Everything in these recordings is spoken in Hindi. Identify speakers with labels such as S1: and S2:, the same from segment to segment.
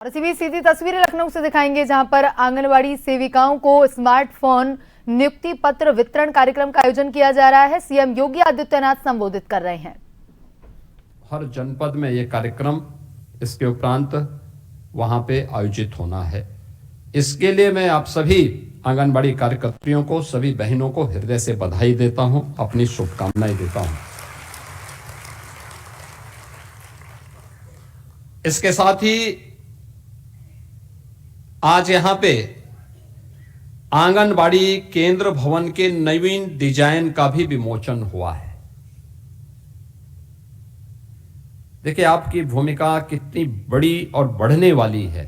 S1: और इसी बीच सीधी तस्वीरें लखनऊ से दिखाएंगे, जहां पर आंगनबाड़ी सेविकाओं को स्मार्टफोन नियुक्ति पत्र वितरण कार्यक्रम का आयोजन किया जा रहा है। सीएम योगी आदित्यनाथ संबोधित कर रहे हैं।
S2: हर जनपद में ये कार्यक्रम इसके उपरांत वहां पे आयोजित होना है। इसके लिए मैं आप सभी आंगनबाड़ी कार्यकर्तियों को, सभी बहनों को हृदय से बधाई देता हूं, अपनी शुभकामनाएं देता हूं। इसके साथ ही आज यहां पे आंगनबाड़ी केंद्र भवन के नवीन डिजाइन का भी विमोचन हुआ है। देखिए, आपकी भूमिका कितनी बड़ी और बढ़ने वाली है।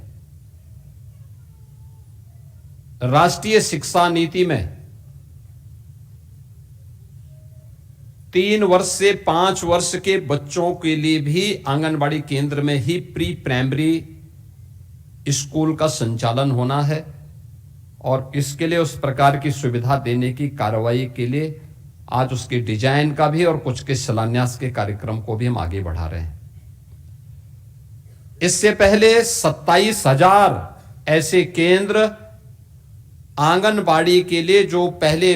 S2: राष्ट्रीय शिक्षा नीति में 3 वर्ष से 5 वर्ष के बच्चों के लिए भी आंगनबाड़ी केंद्र में ही प्री प्राइमरी स्कूल का संचालन होना है, और इसके लिए उस प्रकार की सुविधा देने की कार्रवाई के लिए आज उसके डिजाइन का भी और कुछ के शिलान्यास के कार्यक्रम को भी हम आगे बढ़ा रहे हैं। इससे पहले 27,000 ऐसे केंद्र आंगनबाड़ी के लिए जो पहले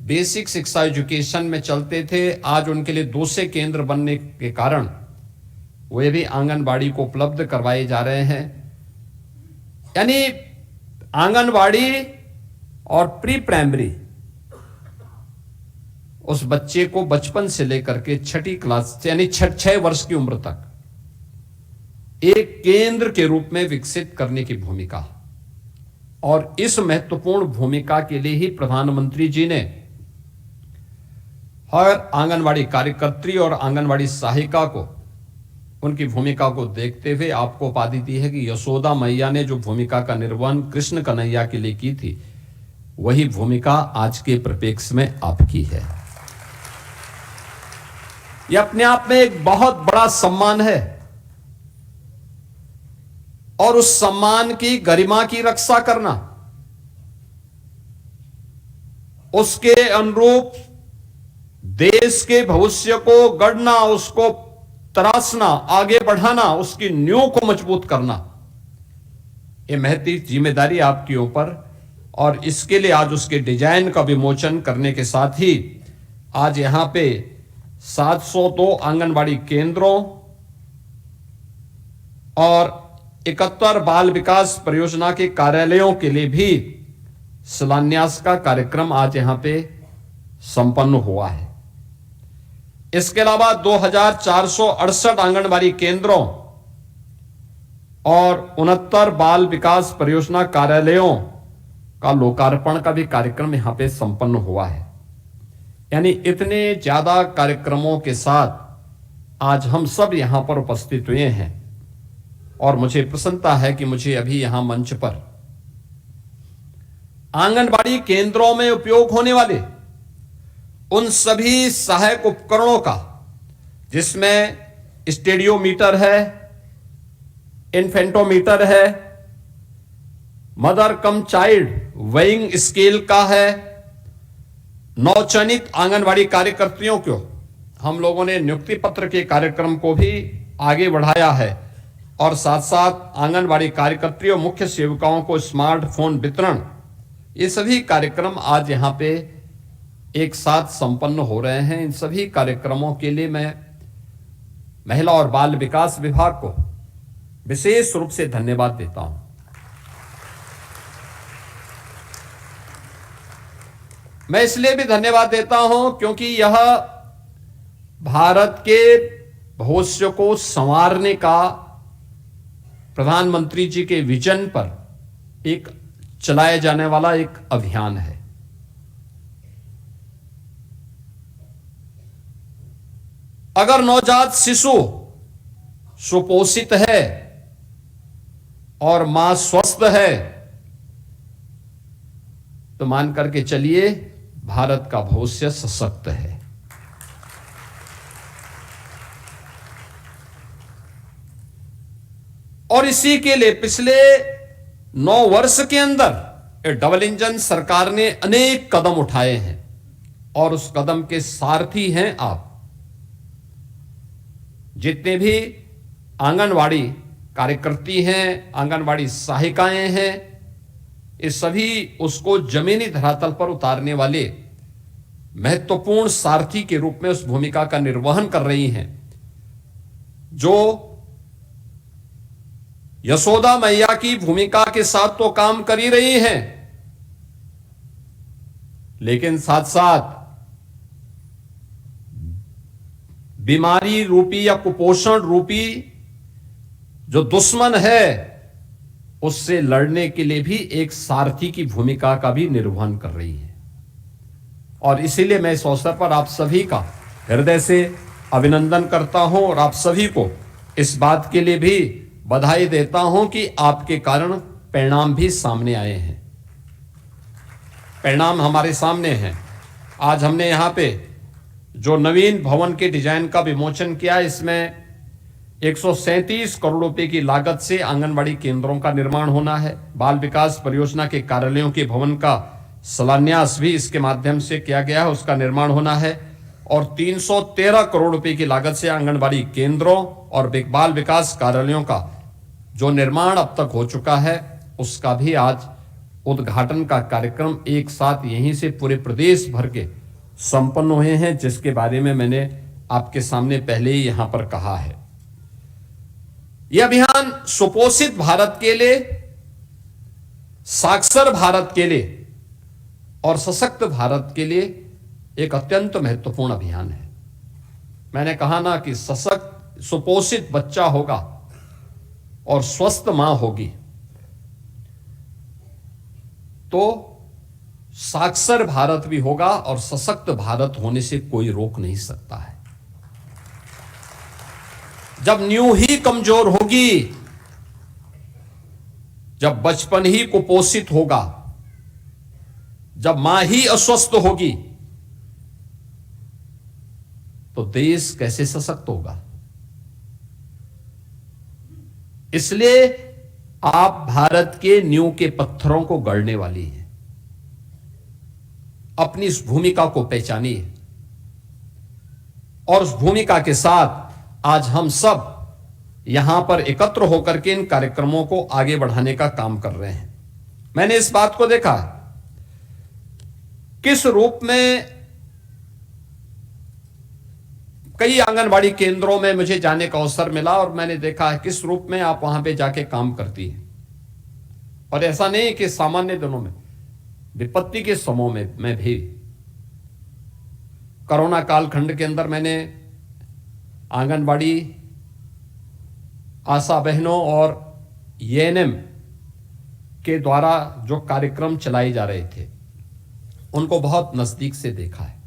S2: बेसिक शिक्षा एजुकेशन में चलते थे, आज उनके लिए दूसरे केंद्र बनने के कारण वे भी आंगनबाड़ी को उपलब्ध करवाए जा रहे हैं। यानी आंगनबाड़ी और प्री प्राइमरी उस बच्चे को बचपन से लेकर के 6ठी क्लास यानी 6 वर्ष की उम्र तक एक केंद्र के रूप में विकसित करने की भूमिका, और इस महत्वपूर्ण भूमिका के लिए ही प्रधानमंत्री जी ने हर आंगनबाड़ी कार्यकर्त्री और आंगनबाड़ी सहायिका को, उनकी भूमिका को देखते हुए आपको उपाधि दी है कि यशोदा मैया ने जो भूमिका का निर्वहन कृष्ण कन्हैया के लिए की थी, वही भूमिका आज के परिप्रेक्ष्य में आपकी है। यह अपने आप में एक बहुत बड़ा सम्मान है, और उस सम्मान की गरिमा की रक्षा करना, उसके अनुरूप देश के भविष्य को गढ़ना, उसको तराशना, आगे बढ़ाना, उसकी नींव को मजबूत करना, यह महती जिम्मेदारी आपके ऊपर, और इसके लिए आज उसके डिजाइन का विमोचन करने के साथ ही आज यहां पे 702 आंगनबाड़ी केंद्रों और 71 बाल विकास परियोजना के कार्यालयों के लिए भी शिलान्यास का कार्यक्रम आज यहां पे संपन्न हुआ है। इसके अलावा 2468 आंगनबाड़ी केंद्रों और 69 बाल विकास परियोजना कार्यालयों का लोकार्पण का भी कार्यक्रम यहां पे संपन्न हुआ है। यानी इतने ज्यादा कार्यक्रमों के साथ आज हम सब यहां पर उपस्थित हुए हैं, और मुझे प्रसन्नता है कि मुझे अभी यहां मंच पर आंगनबाड़ी केंद्रों में उपयोग होने वाले उन सभी सहायक उपकरणों का, जिसमें स्टेडियोमीटर है, इन्फेंटोमीटर है, mother come child weighing scale का है, नवचयनित आंगनबाड़ी कार्यकर्तियों को हम लोगों ने नियुक्ति पत्र के कार्यक्रम को भी आगे बढ़ाया है, और साथ साथ आंगनबाड़ी कार्यकर्ती और मुख्य सेविकाओं को स्मार्टफोन वितरण, ये सभी कार्यक्रम आज यहां पे एक साथ संपन्न हो रहे हैं। इन सभी कार्यक्रमों के लिए मैं महिला और बाल विकास विभाग को विशेष रूप से धन्यवाद देता हूं। मैं इसलिए भी धन्यवाद देता हूं क्योंकि यह भारत के भविष्य को संवारने का प्रधानमंत्री जी के विजन पर एक चलाया जाने वाला एक अभियान है। अगर नवजात शिशु सुपोषित है और मां स्वस्थ है, तो मान करके चलिए भारत का भविष्य सशक्त है। और इसी के लिए पिछले 9 वर्ष के अंदर डबल इंजन सरकार ने अनेक कदम उठाए हैं, और उस कदम के सारथी हैं आप। जितने भी आंगनवाड़ी कार्यकर्ती हैं, आंगनबाड़ी सहायिकाएं हैं, ये सभी उसको जमीनी धरातल पर उतारने वाले महत्वपूर्ण सारथी के रूप में उस भूमिका का निर्वहन कर रही हैं, जो यशोदा मैया की भूमिका के साथ तो काम कर ही रही हैं, लेकिन साथ साथ बीमारी रूपी या कुपोषण रूपी जो दुश्मन है उससे लड़ने के लिए भी एक सारथी की भूमिका का भी निर्वहन कर रही है। और इसीलिए मैं इस अवसर पर आप सभी का हृदय से अभिनंदन करता हूं और आप सभी को इस बात के लिए भी बधाई देता हूं कि आपके कारण परिणाम भी सामने आए हैं। परिणाम हमारे सामने हैं। आज हमने यहां पे जो नवीन भवन के डिजाइन का विमोचन किया, इसमें 137 करोड़ रुपए की लागत से आंगनबाड़ी केंद्रों का निर्माण होना है। बाल विकास परियोजना के कार्यालयों के भवन का शिलान्यास भी इसके माध्यम से किया गया है, उसका निर्माण होना है। और 313 करोड़ रुपए की लागत से आंगनबाड़ी केंद्रों और बाल विकास कार्यालयों का जो निर्माण अब तक हो चुका है, उसका भी आज उद्घाटन का कार्यक्रम एक साथ यहीं से पूरे प्रदेश भर के संपन्न हुए हैं, जिसके बारे में मैंने आपके सामने पहले ही यहां पर कहा है। यह अभियान सुपोषित भारत के लिए, साक्षर भारत के लिए और सशक्त भारत के लिए एक अत्यंत महत्वपूर्ण अभियान है। मैंने कहा ना कि सशक्त सुपोषित बच्चा होगा और स्वस्थ मां होगी तो साक्षर भारत भी होगा और सशक्त भारत होने से कोई रोक नहीं सकता है। जब नींव ही कमजोर होगी, जब बचपन ही कुपोषित होगा, जब मां ही अस्वस्थ होगी, तो देश कैसे सशक्त होगा। इसलिए आप भारत के नींव के पत्थरों को गढ़ने वाली हैं। अपनी इस भूमिका को पहचानिए और उस भूमिका के साथ आज हम सब यहां पर एकत्र होकर के इन कार्यक्रमों को आगे बढ़ाने का काम कर रहे हैं। मैंने इस बात को देखा किस रूप में कई आंगनबाड़ी केंद्रों में मुझे जाने का अवसर मिला और मैंने देखा है किस रूप में आप वहां पे जाके काम करती हैं। और ऐसा नहीं कि सामान्य दिनों में, विपत्ति के समय में भी, कोरोना कालखंड के अंदर मैंने आंगनबाड़ी आशा बहनों और एएनएम के द्वारा जो कार्यक्रम चलाए जा रहे थे, उनको बहुत नजदीक से देखा है।